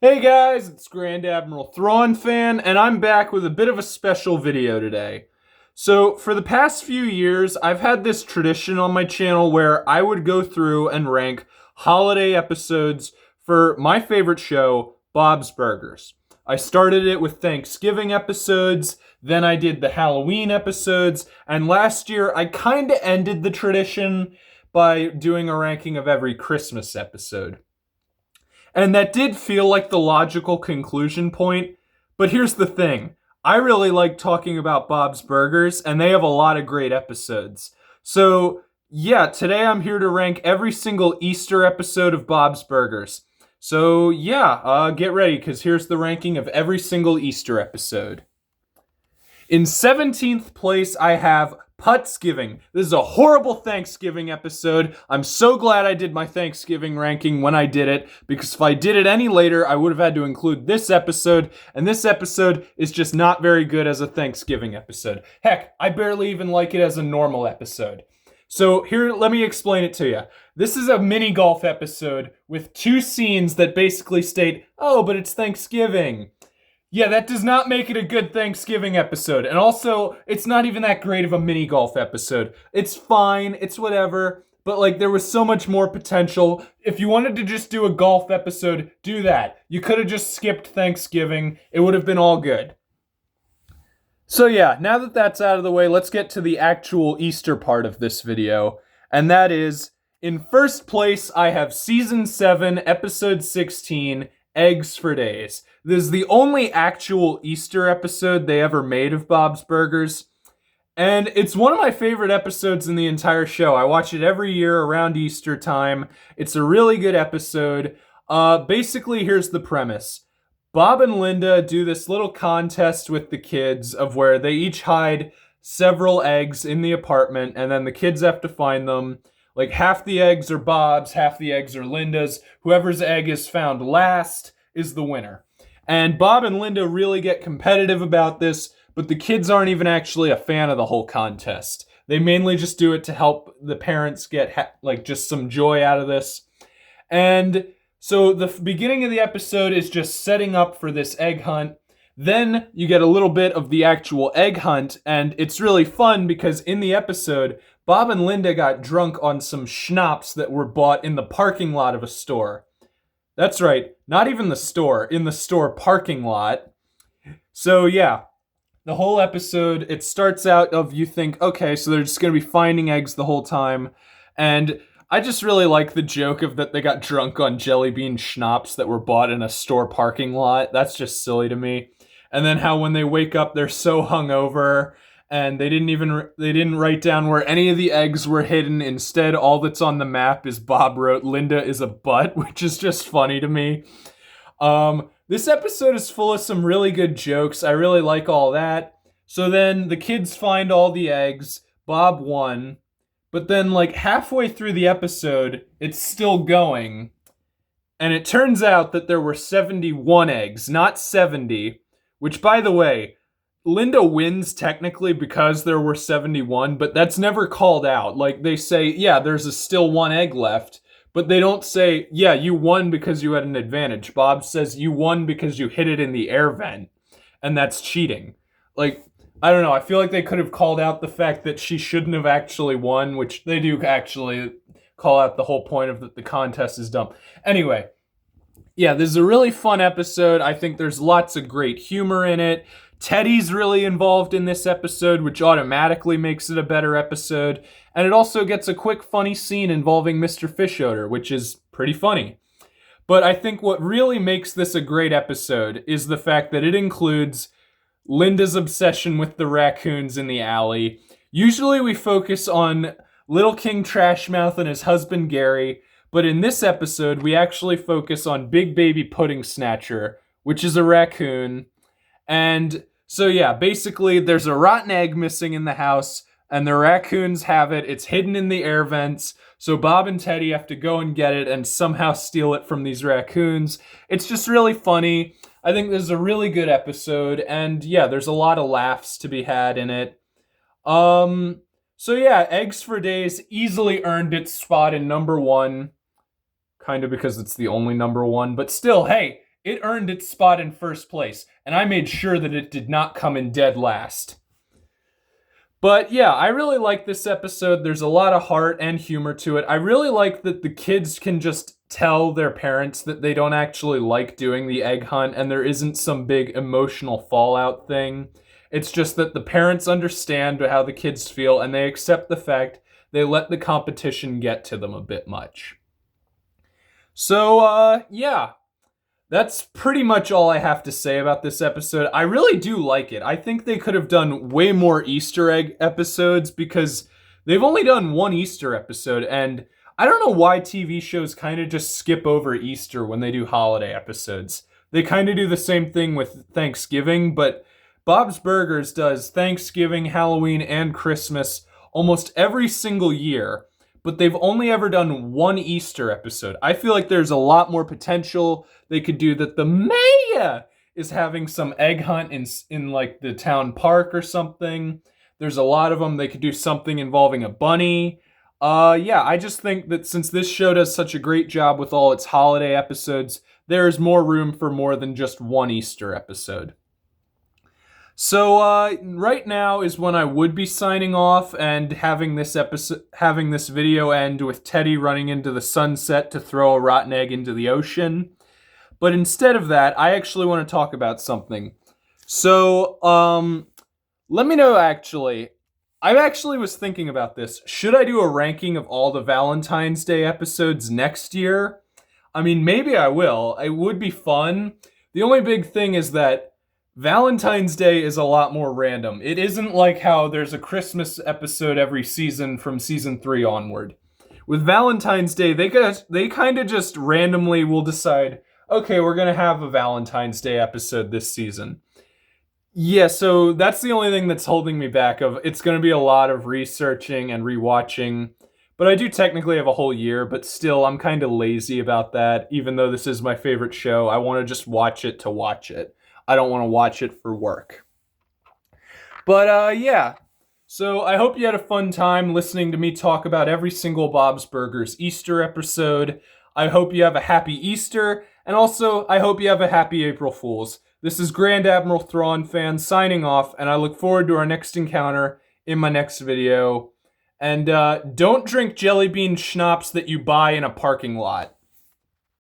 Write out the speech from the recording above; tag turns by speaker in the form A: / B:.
A: Hey guys, it's Grand Admiral Thrawn fan, and I'm back with a bit of a special video today. So, for the past few years, I've had this tradition on my channel where I would go through and rank holiday episodes for my favorite show, Bob's Burgers. I started it with Thanksgiving episodes, then I did the Halloween episodes, and last year I kinda ended the tradition by doing a ranking of every Christmas episode. And that did feel like the logical conclusion point. But here's the thing, I really like talking about Bob's Burgers, and they have a lot of great episodes. So, yeah, today I'm here to rank every single Easter episode of Bob's Burgers. So, yeah, get ready, because here's the ranking of every single Easter episode. In 17th place, I have Putsgiving. This is a horrible Thanksgiving episode. I'm so glad I did my Thanksgiving ranking when I did it, because if I did it any later, I would have had to include this episode, and this episode is just not very good as a Thanksgiving episode. Heck, I barely even like it as a normal episode. So here, let me explain it to you. This is a mini golf episode with two scenes that basically state, oh, but it's Thanksgiving. Yeah, that does not make it a good Thanksgiving episode. And also, it's not even that great of a mini golf episode. It's fine, it's whatever, but like there was so much more potential. If you wanted to just do a golf episode, do that. You could have just skipped Thanksgiving. It would have been all good. So yeah, now that that's out of the way, let's get to the actual Easter part of this video. And that is, in first place, I have Season 7, Episode 16, Eggs for Days. This is the only actual Easter episode they ever made of Bob's Burgers, and it's one of my favorite episodes in the entire show. I watch it every year around Easter time. It's a really good episode. Basically, here's the premise. Bob and Linda do this little contest with the kids of where they each hide several eggs in the apartment, and then the kids have to find them. Like, half the eggs are Bob's, half the eggs are Linda's. Whoever's egg is found last is the winner. And Bob and Linda really get competitive about this, but the kids aren't even actually a fan of the whole contest. They mainly just do it to help the parents get just some joy out of this. And so the beginning of the episode is just setting up for this egg hunt. Then you get a little bit of the actual egg hunt, and it's really fun because in the episode, Bob and Linda got drunk on some schnapps that were bought in the parking lot of a store. That's right, not even the store, in the store parking lot. So yeah, the whole episode, it starts out of you think, okay, so they're just going to be finding eggs the whole time. And I just really like the joke of that they got drunk on jelly bean schnapps that were bought in a store parking lot. That's just silly to me. And then how when they wake up, they're so hungover and they didn't write down where any of the eggs were hidden. Instead, all that's on the map is Bob wrote Linda is a butt, which is just funny to me. This episode is full of some really good jokes. I really like all that. So then the kids find all the eggs. Bob won. But then like halfway through the episode, it's still going. And it turns out that there were 71 eggs, not 70. Which, by the way, Linda wins technically because there were 71, but that's never called out. Like, they say, yeah, there's still one egg left, but they don't say, yeah, you won because you had an advantage. Bob says you won because you hit it in the air vent, and that's cheating. Like, I don't know, I feel like they could have called out the fact that she shouldn't have actually won, which they do actually call out the whole point of that the contest is dumb. Anyway, yeah, this is a really fun episode. I think there's lots of great humor in it. Teddy's really involved in this episode, which automatically makes it a better episode. And it also gets a quick funny scene involving Mr. Fishodor, which is pretty funny. But I think what really makes this a great episode is the fact that it includes Linda's obsession with the raccoons in the alley. Usually we focus on Little King Trashmouth and his husband Gary, but in this episode we actually focus on Big Baby Pudding Snatcher, which is a raccoon. And so yeah, basically there's a rotten egg missing in the house, and the raccoons have it. It's hidden in the air vents, so Bob and Teddy have to go and get it and somehow steal it from these raccoons. It's just really funny. I think this is a really good episode, and yeah, there's a lot of laughs to be had in it. So yeah, Eggs for Days easily earned its spot in number one, kind of because it's the only number one, but still, hey, It earned its spot in first place, and I made sure that it did not come in dead last. But yeah, I really like this episode. There's a lot of heart and humor to it. I really like that the kids can just tell their parents that they don't actually like doing the egg hunt and there isn't some big emotional fallout thing. It's just that the parents understand how the kids feel and they accept the fact they let the competition get to them a bit much. So, yeah, that's pretty much all I have to say about this episode. I really do like it. I think they could have done way more Easter egg episodes because they've only done one Easter episode, and I don't know why TV shows kind of just skip over Easter when they do holiday episodes. They kind of do the same thing with Thanksgiving, but Bob's Burgers does Thanksgiving, Halloween, and Christmas almost every single year, but they've only ever done one Easter episode. I feel like there's a lot more potential they could do that. The mayor is having some egg hunt in like the town park or something. There's a lot of them. They could do something involving a bunny. Yeah, I just think that since this show does such a great job with all its holiday episodes, there is more room for more than just one Easter episode. So right now is when I would be signing off and having this video end with Teddy running into the sunset to throw a rotten egg into the ocean. But instead of that, I actually want to talk about something. So let me know actually. I actually was thinking about this. Should I do a ranking of all the Valentine's Day episodes next year? I mean, maybe I will. It would be fun. The only big thing is that Valentine's Day is a lot more random. It isn't like how there's a Christmas episode every season from season 3 onward. With Valentine's Day, they kind of just randomly will decide, okay, we're going to have a Valentine's Day episode this season. Yeah, so that's the only thing that's holding me back. It's going to be a lot of researching and rewatching. But I do technically have a whole year, but still, I'm kind of lazy about that. Even though this is my favorite show, I want to just watch it to watch it. I don't want to watch it for work. But yeah, so I hope you had a fun time listening to me talk about every single Bob's Burgers Easter episode. I hope you have a happy Easter, and also I hope you have a happy April Fool's. This is Grand Admiral Thrawn fan signing off, and I look forward to our next encounter in my next video. And don't drink jelly bean schnapps that you buy in a parking lot.